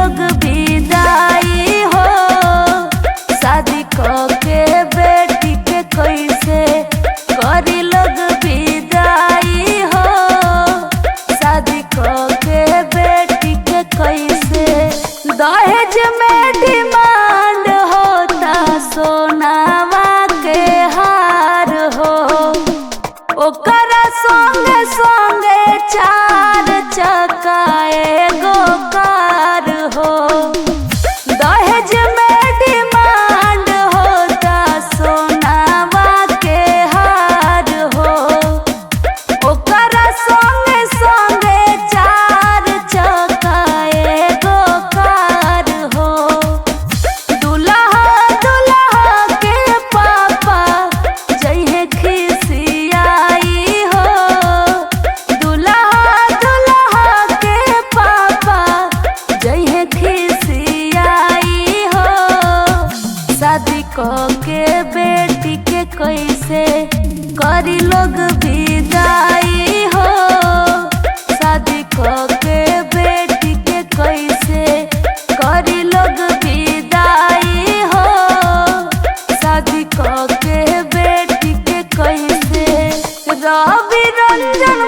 लोग विदाई हो। शादी के बेटी के कैसे करी लोग विदाई हो। शादी के बेटी के कैसे दहेज में डिमांड होता सोनावा के हार हो। ओकरा संगे संगे 4 चक्का एगो कार हो। दहेज में डिमांड होता सोनावा के हार हो। ओकरा संगे संगे 4 चक्का एगो कार हो। दुल्हा दुल्हा के पापा जइहे खिसियाई हो। दुल्हा दुल्हा के पापा जइहे खिसियाई हो। शादी के बेटी के कैसे करी लोग विदाई हो। शादी के बेटी के कैसे करी लोग विदाई हो। शादी के बेटी के कैसे रवि रंजन